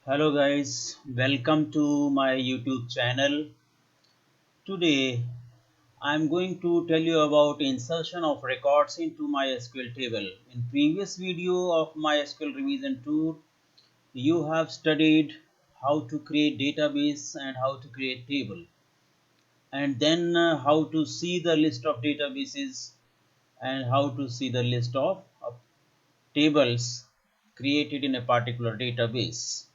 Hello guys, welcome to my YouTube channel. Today I'm going to tell you about insertion of records into MySQL table. In previous video of MySQL revision 2, you have studied how to create database and how to create table, and then how to see the list of databases and how to see the list of tables created in a particular database.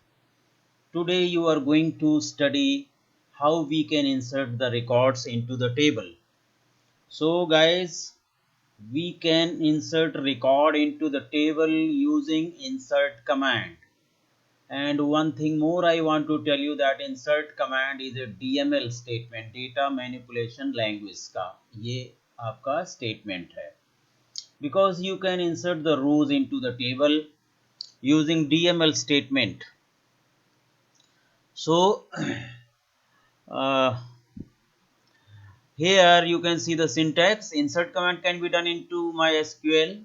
Today you are going to study how we can insert the records into the table. So guys, we can insert record into the table using insert command. And one thing more I want to tell you that insert command is a DML statement, data manipulation language का ये आपका statement है. Because you can insert the rows into the table using DML statement. So uh, here you can see the syntax. Insert command can be done into MySQL.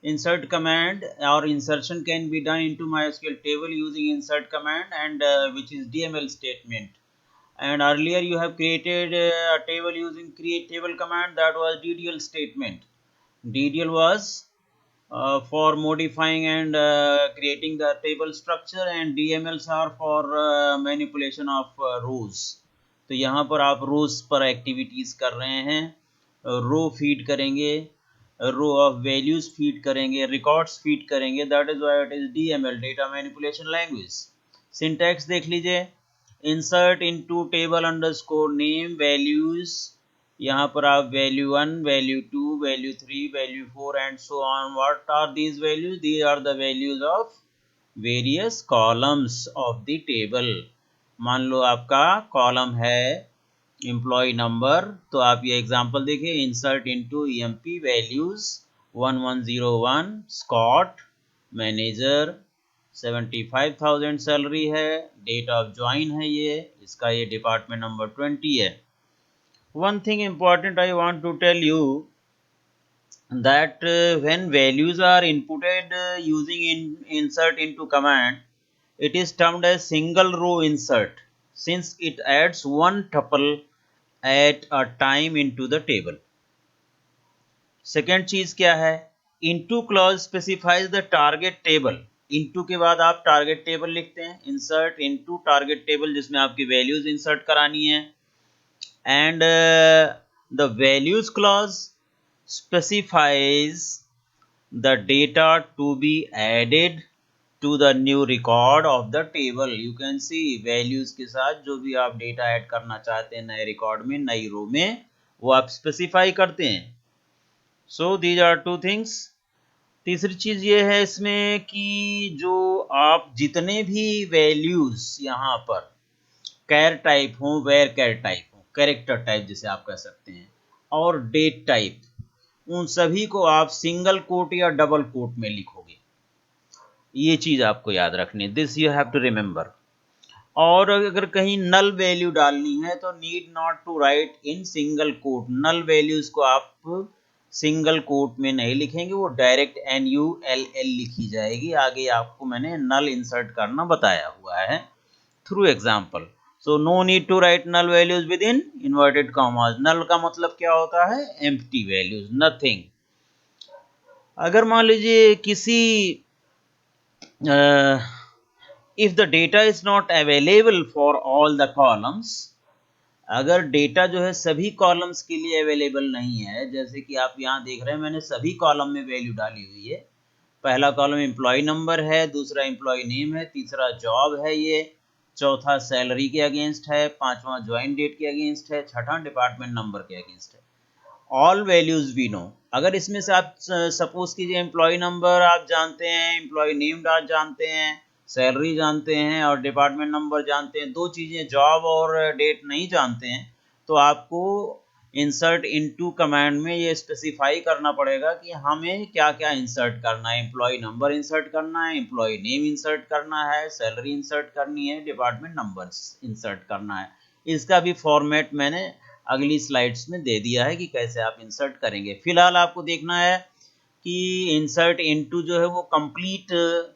Insert command or insertion can be done into MySQL table using insert command, and which is DML statement. And earlier you have created a table using create table command, that was DDL statement. DDL was for modifying and creating the table structure, and DMLs are for manipulation of rows. तो यहाँ पर आप रोज पर activities कर रहे हैं, row feed करेंगे, row of values feed करेंगे, रिकॉर्ड्स फीड करेंगे. That is why it is DML, data manipulation language. Syntax देख लीजिए. Insert into table underscore name values. यहाँ पर आप value 1, value 2, value 3, value 4 and so on. What are these values? These are the values of various columns of the table. मान लो आपका column है employ number, तो आप ये एग्जांपल देखिए. Insert into EMP values 1101 Scott, manager, 75,000 salary है, date of join है, ये इसका ये डिपार्टमेंट नंबर 20 है. One thing important I want to tell you that when values are inputted using insert into command, it is termed as single row insert, since it adds one tuple at a time into the table. Second चीज क्या है? Into clause specifies the target table. Into के बाद आप target table लिखते हैं. Insert into target table जिसमें आपकी values insert करानी है. And the values clause specifies the data to be added to the new record of the table. You can see values के साथ जो भी आप data add करना चाहते हैं नए record में, नई row में, वो आप specify करते हैं. So these are two things. तीसरी चीज ये है इसमें कि जो आप जितने भी values यहाँ पर कैर टाइप हो, वेर कैर टाइप हो, कैरेक्टर टाइप जिसे आप कह सकते हैं, और डेट टाइप, उन सभी को आप सिंगल कोट या डबल कोट में लिखोगे. ये चीज आपको याद रखनी है. This you have to remember. और अगर कहीं नल वैल्यू डालनी है तो need not to write in single quote. Null values को आप सिंगल कोट में नहीं लिखेंगे, वो डायरेक्ट NULL लिखी जाएगी. आगे आपको मैंने नल इंसर्ट करना बताया हुआ है through example. So no need to write null values within inverted commas. null का मतलब क्या होता है? empty values, nothing. अगर मान लीजिए किसी if the data is not available for all the columns, अगर डेटा जो है सभी कॉलम्स के लिए अवेलेबल नहीं है, जैसे कि आप यहाँ देख रहे हैं मैंने सभी कॉलम में वैल्यू डाली हुई है. पहला कॉलम एम्प्लॉय नंबर है, दूसरा एम्प्लॉय नेम है, तीसरा जॉब है, ये चौथा सैलरी के अगेंस्ट है, पांचवा ज्वाइन डेट के अगेंस्ट है, छठा डिपार्टमेंट नंबर के अगेंस्ट है. All values we know. अगर इसमें से आप सपोज कीजिए एम्प्लॉय नंबर आप जानते हैं, एम्प्लॉय नेम जानते हैं, सैलरी जानते हैं और डिपार्टमेंट नंबर जानते हैं, दो चीजें जॉब और डेट नहीं जानते हैं, तो आपको इंसर्ट इनटू कमांड में ये स्पेसिफाई करना पड़ेगा कि हमें क्या क्या इंसर्ट करना है. एम्प्लॉय नंबर इंसर्ट करना है, एम्प्लॉय नेम इंसर्ट करना है, सैलरी इंसर्ट करनी है, डिपार्टमेंट नंबर इंसर्ट करना है. इसका भी फॉर्मेट मैंने अगली स्लाइड्स में दे दिया है कि कैसे आप इंसर्ट करेंगे. फिलहाल आपको देखना है कि इंसर्ट इनटू जो है वो कंप्लीट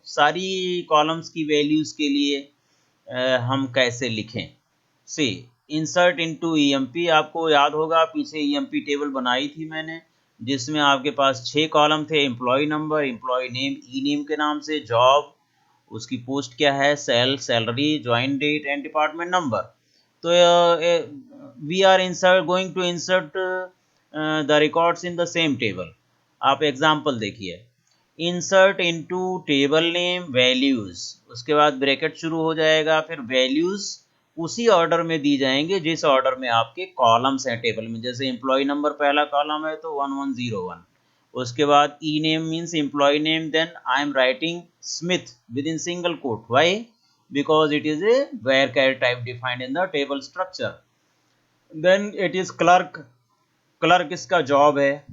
सारी कॉलम्स की वैल्यूज़ के लिए हम कैसे लिखें। सी इंसर्ट इनटू ईएमपी, आपको याद होगा पीछे ईएमपी टेबल बनाई थी मैंने, जिसमें आपके पास 6 कॉलम थे, employee number, employee name E name के नाम से, जॉब उसकी पोस्ट क्या है, sal salary, join date and department number. तो we are insert going to insert the records in the same table. आप एग्जांपल देखिए, insert into table name values, उसके बाद ब्रैकेट शुरू हो जाएगा, फिर वैल्यूज उसी ऑर्डर में दी जाएंगे जिस ऑर्डर में आपके कॉलम्स हैं टेबल में। जैसे एम्प्लॉय नंबर पहला कॉलम है तो 1101, उसके बाद E name means employee name, then I am writing Smith with in single quote, Y, because it is a varchar type defined in the table structure. then it is clerk, clerk इसका job है।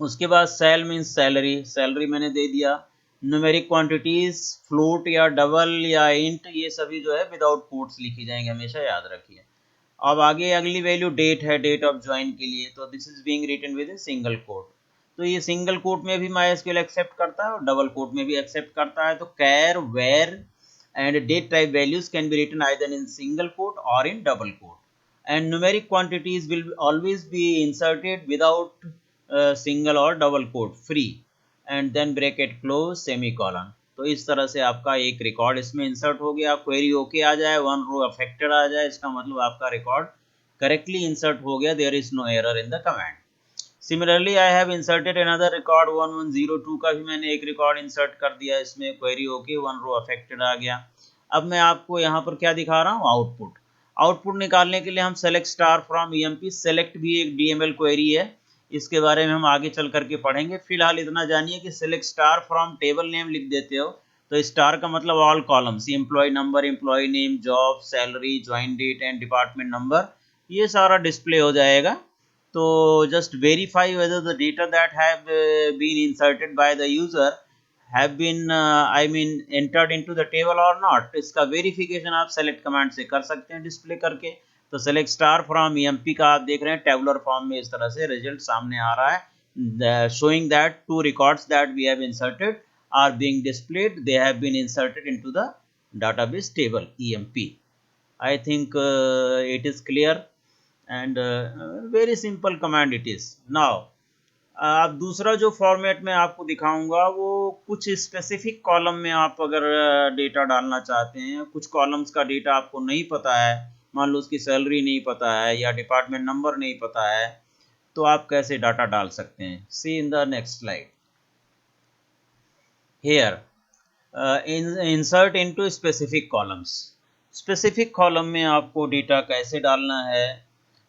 उसके बाद cell means salary, salary मैंने दे दिया। Numeric quantities float या double या int, ये सभी जो है विदाउट कोट्स लिखी जाएंगे, हमेशा याद रखिए। अब आगे अगली वैल्यू डेट है, डेट ऑफ ज्वाइन के लिए, तो this is being written with in single quote. तो ये सिंगल कोट में भी माइस्क्यूएल एक्सेप्ट करता है और डबल कोट में भी एक्सेप्ट करता है। तो char var and date type values can be written either in single quote और in double quote, and numeric quantities will always be inserted without single or double quote free, and then bracket close semicolon। तो इस तरह से आपका एक record इसमें insert हो गया। क्वेरी ओके आ जाए, वन रो अफेक्टेड आ जाए, इसका मतलब आपका रिकॉर्ड करेक्टली इंसर्ट हो गया, there is no error in the command. Similarly I have inserted another record 1102 का भी मैंने एक रिकॉर्ड इंसर्ट कर दिया, इसमें query okay, one row affected आ गया। अब मैं आपको यहाँ पर क्या दिखा रहा हूँ, आउटपुट। आउटपुट निकालने के लिए हम select star from EMP, select भी एक डीएमएल क्वेरी है, इसके बारे में हम आगे चल करके पढ़ेंगे। फिलहाल इतना जानिए कि select star from table name लिख देते हो तो स्टार का मतलब all columns, employee number, employee name, job, salary, join date and department number, ये सारा डिस्प्ले हो जाएगा। तो just verify whether the data that have been inserted by the user have been entered into the table or not, इसका verification आप select command से कर सकते हैं डिस्प्ले करके। तो सेलेक्ट स्टार फ्रॉम ईएमपी का आप देख रहे हैं टेबुलर फॉर्म में इस तरह से रिजल्ट सामने आ रहा है, showing that two records that we have inserted are being displayed, they have been inserted into the database table EMP। I think it is clear and very simple command it is। now अब दूसरा जो format में आपको दिखाऊंगा वो कुछ specific column में आप अगर डेटा डालना चाहते हैं, कुछ कॉलम्स का डेटा आपको नहीं पता है, मान लो उसकी सैलरी नहीं पता है या डिपार्टमेंट नंबर नहीं पता है, तो आप कैसे डाटा डाल सकते हैं। See in the next slide here, insert into specific columns. Specific column में आपको डेटा कैसे डालना है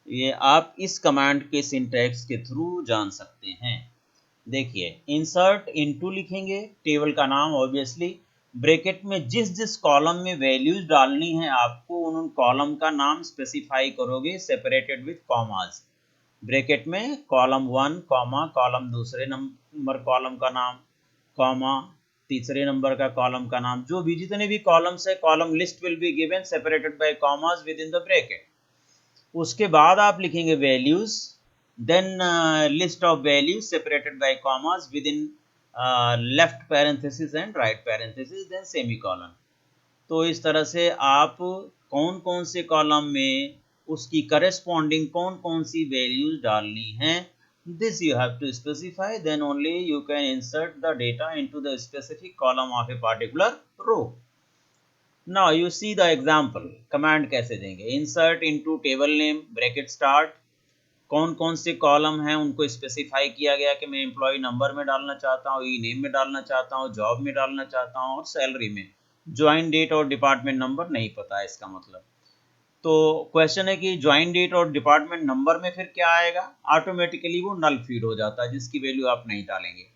ये आप इस कमांड के सिंटैक्स के थ्रू जान सकते हैं। देखिए, इंसर्ट इनटू लिखेंगे, टेबल का नाम ऑब्वियसली, ब्रैकेट में जिस जिस कॉलम में वैल्यूज डालनी है आपको उन कॉलम का नाम स्पेसिफाई करोगे सेपरेटेड विथ कॉमास। ब्रैकेट में कॉलम 1 कॉमा, कॉलम दूसरे नंबर कॉलम का नाम, कॉमा तीसरे नंबर का कॉलम का नाम, जो भी जितने भी कॉलम्स है column list will be given separated by commas within the bracket. उसके बाद आप लिखेंगे values, then list of values separated by commas within left parenthesis and right parenthesis, then semicolon. तो इस तरह से आप कौन कौन से कॉलम में उसकी करेस्पॉन्डिंग कौन कौन सी वैल्यूज डालनी है, this you have to specify, then only you can insert the data into the specific column of a particular row. Now you see the example, command कैसे देंगे। Insert into table name bracket start, कौन कौन से column हैं उनको specify किया गया कि मैं एम्प्लॉय नंबर में डालना चाहता हूँ, ई नेम में डालना चाहता हूँ, जॉब में डालना चाहता हूँ और सैलरी में। ज्वाइन डेट और डिपार्टमेंट नंबर नहीं पता है इसका मतलब। तो क्वेश्चन है कि ज्वाइन डेट और डिपार्टमेंट नंबर में फिर क्या आएगा, ऑटोमेटिकली वो नल फीड हो जाता है जिसकी वैल्यू आप नहीं डालेंगे।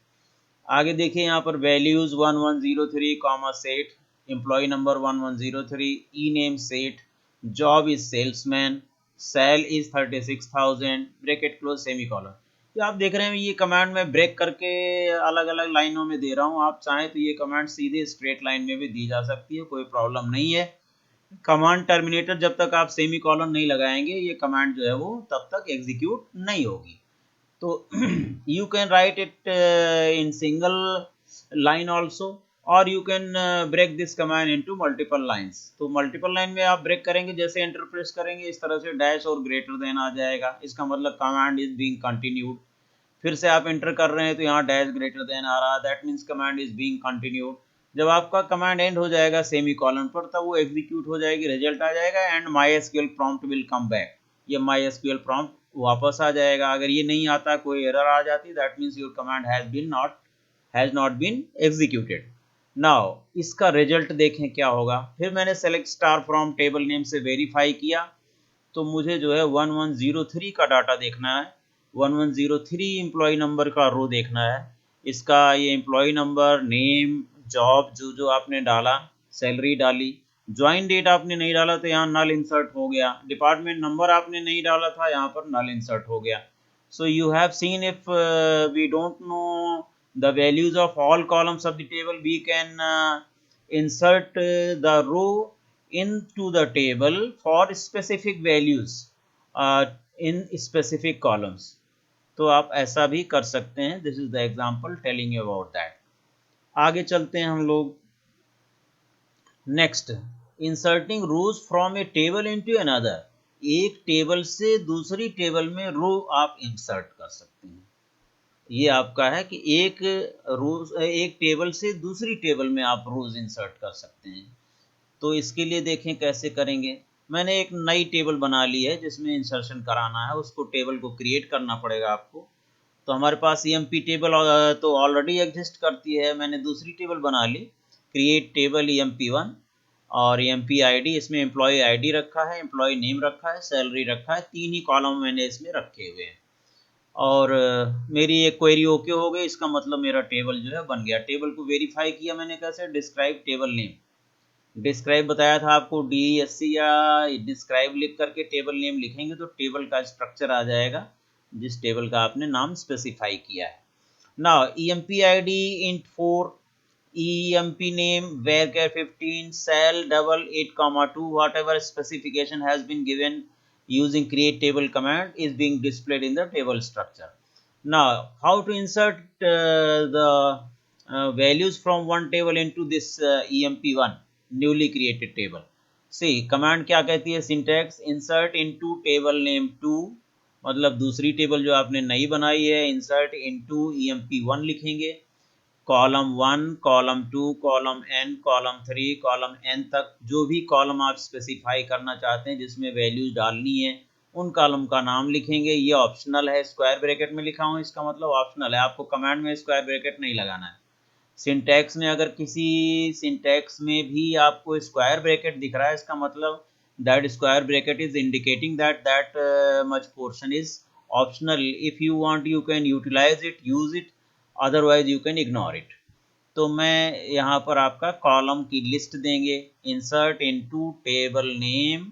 आगे देखिए यहाँ पर values 1103 comma set, employee number 1103, E name set, job is salesman, sal is 36,000, bracket close semicolon. ये आप देख रहे हैं ये कमांड में ब्रेक करके अलग अलग लाइनों में दे रहा हूँ, आप चाहें तो ये कमांड सीधे स्ट्रेट लाइन में भी दी जा सकती है, कोई प्रॉब्लम नहीं है। कमांड टर्मिनेटर जब तक आप सेमीकोलन नहीं लगाएंगे ये कमांड जो है वो तब तक एग्जीक्यूट नहीं होगी। तो you can write it in single line also, or you can break this command into multiple lines. तो multiple line में आप break करेंगे, जैसे enter press करेंगे इस तरह से डैश और greater than आ जाएगा, इसका मतलब command is being continued. फिर से आप एंटर कर रहे हैं तो यहाँ डैश ग्रेटर देन आ रहा है, that means command is being continued. जब आपका कमांड एंड हो जाएगा सेमी कॉलन पर, तब वो एग्जीक्यूट हो जाएगी, रिजल्ट आ जाएगा and my SQL prompt will come back. ये माई एसक्यूएल प्रॉम्प्ट वापस आ जाएगा. अगर ये नहीं आता, कोई एरर आ जाती, that means your command has not been executed. Now इसका रिजल्ट देखें क्या होगा. फिर मैंने select star from table name से वेरीफाई किया, तो मुझे जो है 1103 का डाटा देखना है. 1103 एम्प्लॉय नंबर का रो देखना है. इसका ये एम्प्लॉय नंबर, नेम, जॉब जो जो आपने डाला, सैलरी डाली, ज्वाइन डेट आपने नहीं डाला तो यहाँ नल इंसर्ट हो गया, डिपार्टमेंट नंबर आपने नहीं डाला था, यहाँ पर नल इंसर्ट हो गया. So you have seen if we don't know the values of all columns of the table, we can insert the row into the table for specific values in specific columns. तो आप ऐसा भी कर सकते हैं. This is the example telling you about that. आगे चलते हैं हम लोग. Next, inserting rows from a table into another. एक टेबल से दूसरी टेबल में रो आप इंसर्ट कर सकते हैं. ये आपका है कि एक टेबल से दूसरी टेबल में आप रोज इंसर्ट कर सकते हैं. तो इसके लिए देखें कैसे करेंगे. मैंने एक नई टेबल बना ली है जिसमें इंसर्शन कराना है. उसको टेबल को क्रिएट करना पड़ेगा आपको. तो हमारे पास EMP टेबल तो ऑलरेडी एग्जिस्ट करती है. मैंने दूसरी टेबल बना ली, क्रिएट टेबल EMP1 और EMP ID. इसमें एम्प्लॉय ID रखा है, एम्प्लॉय नेम रखा है, सैलरी रखा है. 3 ही कॉलम मैंने इसमें रखे हुए हैं. और मेरी एक क्वेरी ओके हो गई. इसका मतलब मेरा टेबल जो है बन गया. टेबल को वेरीफाई किया मैंने कैसे, डिस्क्राइब टेबल नेम. डिस्क्राइब बताया था आपको, DESC या डिस्क्राइब लिख करके टेबल नेम लिखेंगे तो टेबल का स्ट्रक्चर आ जाएगा जिस टेबल का आपने नाम स्पेसिफाई किया है. Now EMP ID int4, EMP name varchar 15, cell 88,2, whatever specification has been given using create table command is being displayed in the table structure. Now how to insert the values from one table into this EMP1 newly created table. See command क्या कहती है, syntax insert into table name 2, मतलब दूसरी table जो आपने नई बनाई है, insert into EMP1 लिखेंगे. Column 1, column 2, column n, column 3, column n तक जो भी कॉलम आप स्पेसिफाई करना चाहते हैं जिसमें वैल्यूज डालनी है, उन कॉलम का नाम लिखेंगे. ये ऑप्शनल है, स्क्वायर ब्रैकेट में लिखा हूँ, इसका मतलब ऑप्शनल है. आपको कमांड में स्क्वायर ब्रैकेट नहीं लगाना है. सिंटैक्स में अगर किसी सिंटैक्स में भी आपको स्क्वायर ब्रैकेट दिख रहा है, इसका मतलब that square bracket is indicating that much portion is optional. If you want you can utilize it, use it, otherwise you can ignore it. तो मैं यहाँ पर आपका कॉलम की लिस्ट देंगे. Insert into table name,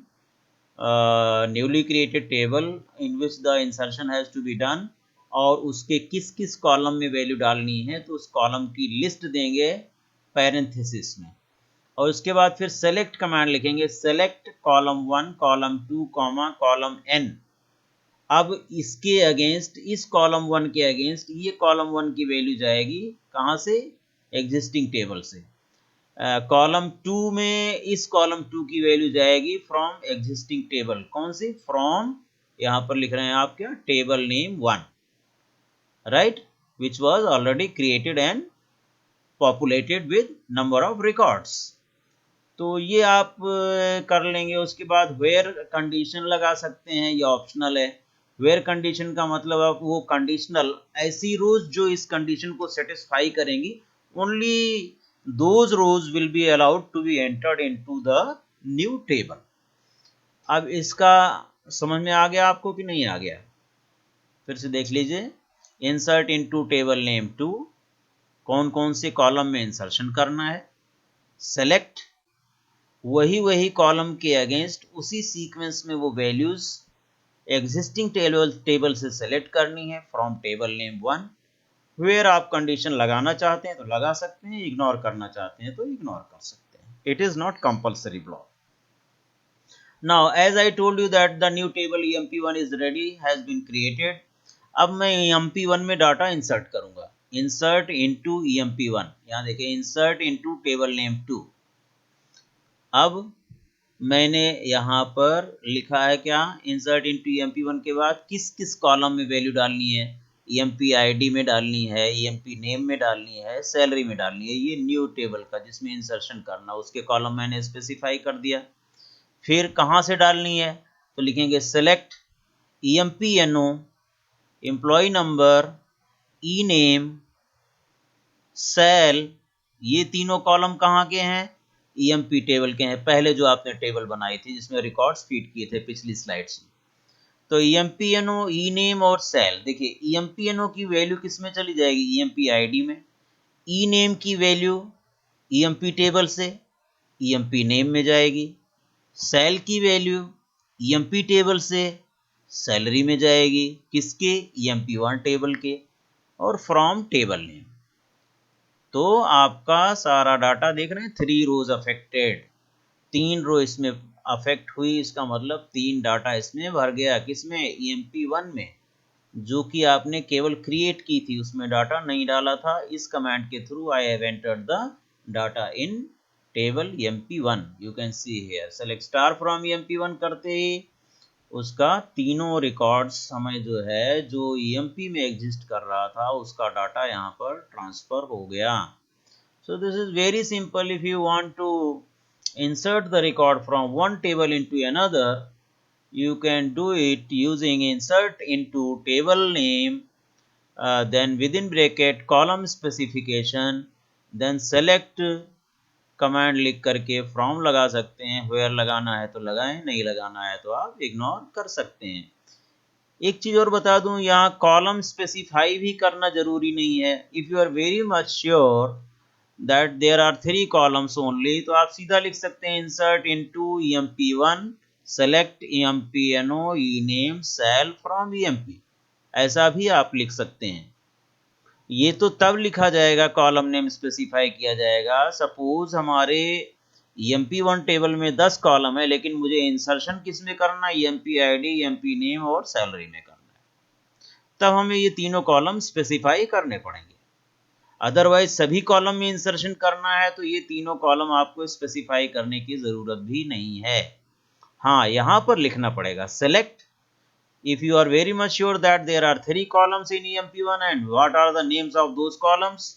newly created table in which the insertion has to be done, और उसके किस किस कॉलम में वैल्यू डालनी है तो उस कॉलम की लिस्ट देंगे पैरेंथेसिस में. और उसके बाद फिर सेलेक्ट कमांड लिखेंगे, select column 1, column 2, column n. अब इसके अगेंस्ट, इस कॉलम 1 के अगेंस्ट ये कॉलम 1 की वैल्यू जाएगी कहाँ से, एग्जिस्टिंग टेबल से. कॉलम 2 में इस कॉलम 2 की वैल्यू जाएगी फ्रॉम एग्जिस्टिंग टेबल. कौन सी, फ्रॉम, यहाँ पर लिख रहे हैं आप क्या, table name 1, right, which was already created and populated with number of records. तो ये आप कर लेंगे. उसके बाद वेयर कंडीशन लगा सकते हैं, ये ऑप्शनल है. वेयर कंडीशन का मतलब आप वो कंडीशनल, ऐसी रोज जो इस कंडीशन को सेटिस्फाई करेंगी, only those rows will be allowed to be entered into the new table. अब इसका समझ में आ गया आपको कि नहीं आ गया, फिर से देख लीजिए. इंसर्ट इनटू टेबल नेम 2, कौन कौन से कॉलम में इंसर्शन करना है. सेलेक्ट, वही कॉलम के अगेंस्ट उसी सीक्वेंस में वो वैल्यूज एग्जिस्टिंग टेबल से सेलेक्ट करनी है फ्रॉम टेबल नेम 1. वेयर आप कंडीशन लगाना चाहते हैं तो लगा सकते हैं, इग्नोर करना चाहते हैं तो इग्नोर कर सकते हैं. It is not compulsory block. Now as I told you that the new table EMP1 is ready, has been created. अब मैं EMP1 में डाटा इंसर्ट करूंगा, इंसर्ट इनटू EMP1, यहाँ देखिए इंसर्ट इनटू टेबल नेम 2। अब मैंने यहाँ पर लिखा है क्या, इंसर्ट इनटू EMP1 के बाद किस किस कॉलम में वैल्यू डालनी है, EMP ID में डालनी है, EMP नेम में डालनी है, सैलरी में डालनी है। ये न्यू टेबल का जिसमें इंसर्शन करना, उसके कॉलम मैंने स्पेसिफाई कर दिया। फिर कहाँ से डालनी है, तो लिखेंगे select EMPNO, employ number, E name, cell, ये तीनों कॉलम कहाँ के हैं, EMP टेबल के हैं, पहले जो आपने टेबल बनाई थी जिसमें रिकॉर्ड्स फीड किए थे पिछली स्लाइड्स में। तो EMPNO, ई नेम और सेल, देखिए EMPNO की वैल्यू किस में चली जाएगी, EMP ID में, ई नेम की वैल्यू EMP टेबल से EMP नेम में जाएगी, सेल की वैल्यू EMP टेबल से सैलरी में जाएगी, किसके, EMP1 टेबल के, और फ्रॉम टेबल नेम। तो आपका सारा डाटा देख रहे हैं, 3 रोज अफेक्टेड, 3 रो इसमें अफेक्ट हुई, इसका मतलब 3 डाटा इसमें भर गया, किसमें, EMP1 में, जो कि आपने केवल क्रिएट की थी, उसमें डाटा नहीं डाला था। इस कमांड के through I have entered the data in table EMP1, you can see here, select star from EMP1 करते ही उसका तीनों रिकॉर्ड्स हमें जो है, जो EMP में एग्जिस्ट कर रहा था, उसका डाटा यहाँ पर ट्रांसफर हो गया। So this is very simple. If you want to insert the record from one table into another, you can do it using insert into table name, then within bracket column specification, then select command लिख करके from लगा सकते हैं, where लगाना है तो लगाएं, नहीं लगाना है तो आप इग्नोर कर सकते हैं। एक चीज और बता दूं, यहाँ कॉलम स्पेसिफाई भी करना जरूरी नहीं है। If you are very much sure that there are 3 columns only, तो आप सीधा लिख सकते हैं insert into EMP1 select EMPNO E name sal from EMP, ऐसा भी आप लिख सकते हैं। ये तो तब लिखा जाएगा, कॉलम नेम स्पेसिफाई किया जाएगा, सपोज हमारे EMP1 टेबल में 10 कॉलम है, लेकिन मुझे इंसर्शन किस में करना है, EMP ID, EMP नेम और सैलरी में करना है, तब हमें ये तीनों कॉलम स्पेसिफाई करने पड़ेंगे। अदरवाइज सभी कॉलम में इंसर्शन करना है तो ये तीनों कॉलम आपको स्पेसिफाई करने की जरूरत भी नहीं है। हाँ, यहाँ पर लिखना पड़ेगा select, if you are very much sure that there are 3 columns in EMP1 and what are the names of those columns,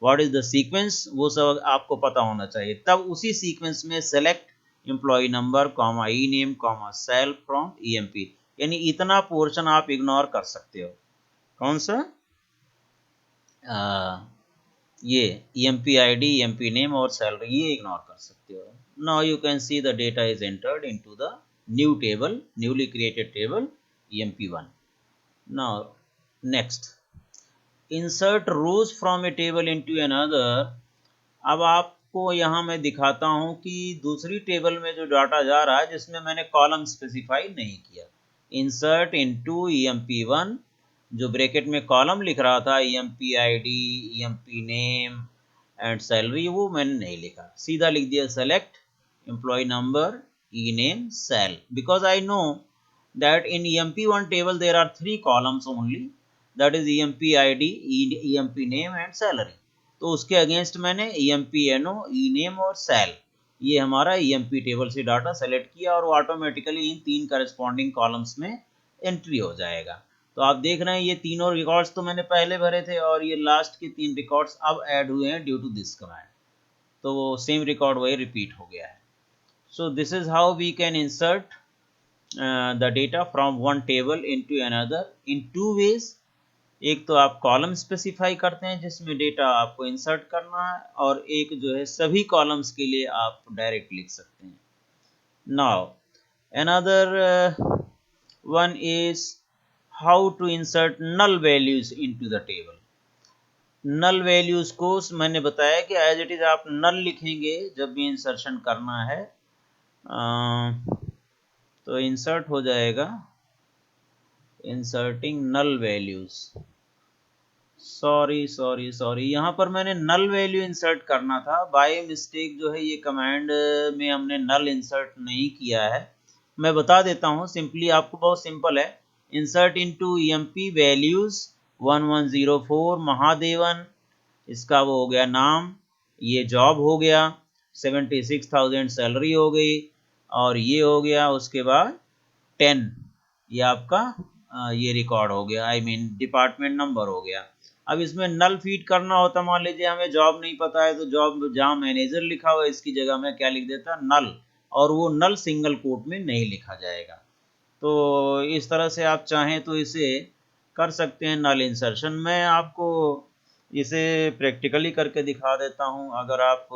what is the sequence, वो सब आपको पता होना चाहिए। तब उसी सीक्वेंस में select employee number, comma E name, comma sal from EMP, यानी इतना पोर्शन आप इग्नोर कर सकते हो। कौन सा, ये EMP ID, EMP नेम और सैलरी, ये इग्नोर कर सकते हो। Now you can see the data is entered into the new table, newly created table EMP1। Now next, insert rows from a table into another। अब आपको यहाँ मैं दिखाता हूँ कि दूसरी टेबल में जो डाटा जा रहा है जिसमें मैंने कॉलम स्पेसिफाई नहीं किया, इंसर्ट इनटू EMP1, जो ब्रैकेट में कॉलम लिख रहा था EMP ID, EMP name and salary, वो मैंने नहीं लिखा, सीधा लिख दिया select employee number, E name, sal, because I know that in EMP1 table there are 3 columns only, that is EMP ID, EMP name and salary। तो उसके against मैंने EMPNO, ई नेम और सेल, ये हमारा EMP टेबल से data select किया और वो ऑटोमेटिकली इन 3 करस्पॉन्डिंग कॉलम्स में एंट्री हो जाएगा। तो आप देख रहे हैं ये तीनों रिकॉर्ड्स तो मैंने पहले भरे थे और ये लास्ट के 3 रिकॉर्ड्स अब ऐड हुए हैं ड्यू टू दिस कमांड, तो वो सेम रिकॉर्ड वही रिपीट हो गया है। So this is how we can insert the data from one table into another in 2 ways। एक तो आप कॉलम स्पेसिफाई करते हैं जिसमें डेटा आपको इंसर्ट करना है, और एक जो है सभी कॉलम्स के लिए आप डायरेक्ट लिख सकते हैं। Now another one is how to insert null values into the table. Null values को मैंने बताया कि एज इट इज आप नल लिखेंगे जब भी इंसर्शन करना है, तो इंसर्ट हो जाएगा इंसर्टिंग नल वैल्यूज। सॉरी, यहाँ पर मैंने नल वैल्यू इंसर्ट करना था, बाय मिस्टेक जो है ये कमांड में हमने नल इंसर्ट नहीं किया है। मैं बता देता हूँ सिंपली, आपको बहुत सिंपल है। Insert into EMP values 1104 Mahadevan, इसका वो हो गया नाम, ये जॉब हो गया, 76,000 सैलरी हो गई, और ये हो गया उसके बाद 10, ये आपका ये रिकॉर्ड हो गया, आई मीन डिपार्टमेंट नंबर हो गया। अब इसमें नल फीड करना होता, मान लीजिए हमें जॉब नहीं पता है, तो जॉब जहाँ मैनेजर लिखा हुआ है इसकी जगह में क्या लिख देता, नल, और वो नल सिंगल कोट में नहीं लिखा जाएगा। तो इस तरह से आप चाहें तो इसे कर सकते हैं नल इंसर्शन। मैं आपको इसे प्रैक्टिकली करके दिखा देता हूं, अगर आप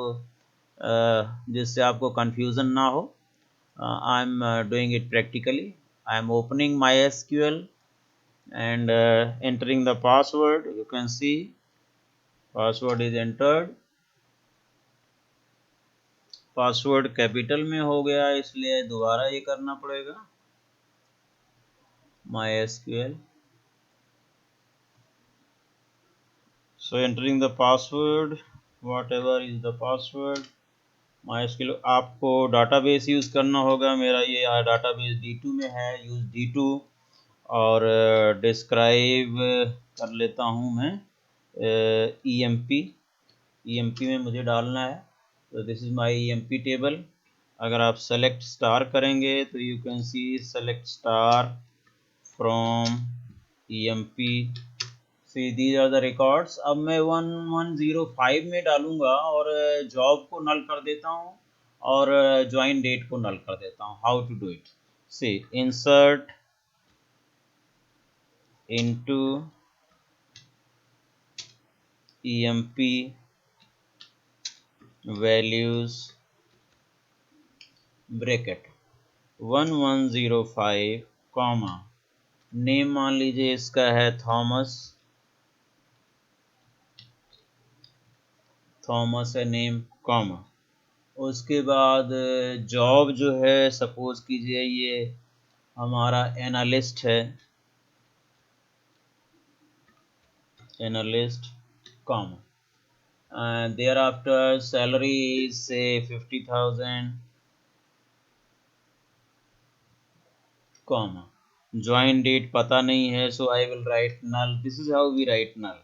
जिससे आपको कंफ्यूजन ना हो। I am doing it practically. I am opening MySQL and entering the password. You can see password is entered, password capital में हो गया, इसलिए दोबारा ये करना पड़ेगा MySQL. So entering the password, whatever is the password, MySQL आपको database use करना होगा, मेरा ये डाटाबेस D2 में है, यूज़ D2, और डिस्क्राइब कर लेता हूँ मैं EMP में मुझे डालना है, तो this is my EMP table. अगर आप सेलेक्ट स्टार करेंगे तो you can see select star from EMP, see these are the records. अब मैं 1105 में डालूंगा और जॉब को नल कर देता हूँ और ज्वाइन डेट को नल कर देता हूँ। How to do it, see insert into EMP values bracket 1105 comma, name मान लीजिए इसका है थॉमस, थॉमस है नेम, कॉमा, उसके बाद जॉब जो है सपोज कीजिए ये हमारा एनालिस्ट है, analyst, comma, there after salary से 50,000, कॉमा, ज्वाइन डेट पता नहीं है, so I will write null, this is how we write null.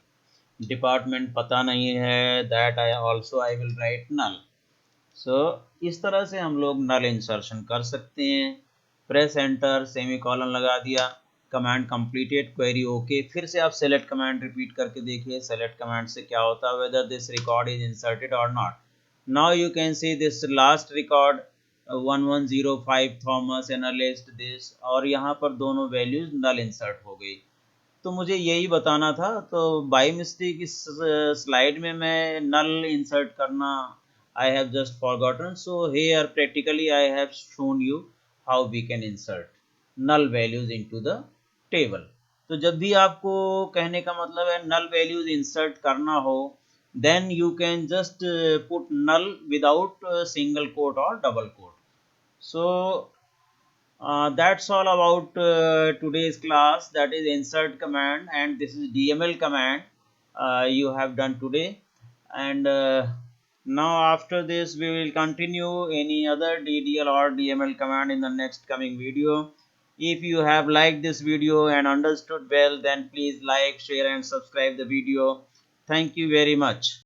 Department पता नहीं है, that I also I will write null. So इस तरह से हम लोग नल इंसर्शन कर सकते हैं। प्रेस एंटर, सेमी कॉलन लगा दिया, कमांड कंप्लीटेड, क्वेरी ओके, फिर से आप सेलेक्ट कमांड रिपीट करके देखिए, सेलेक्ट कमांड से क्या होता है, whether this record is inserted और नॉट। Now you can see this last record 1105 Thomas analyst this, और यहाँ पर दोनों वैल्यूज नल इंसर्ट हो गई। तो मुझे यही बताना था, तो बाय मिस्टेक इस स्लाइड में मैं नल इंसर्ट करना I have just forgotten. So here practically I have shown you how we can insert null values into the table. तो जब भी आपको कहने का मतलब है null values insert करना हो, then you can just put null without single quote or double quote. So that's all about today's class, that is insert command, and this is DML command you have done today. And now after this we will continue any other DDL or DML command in the next coming video. If you have liked this video and understood well, then please like, share and subscribe the video. Thank you very much.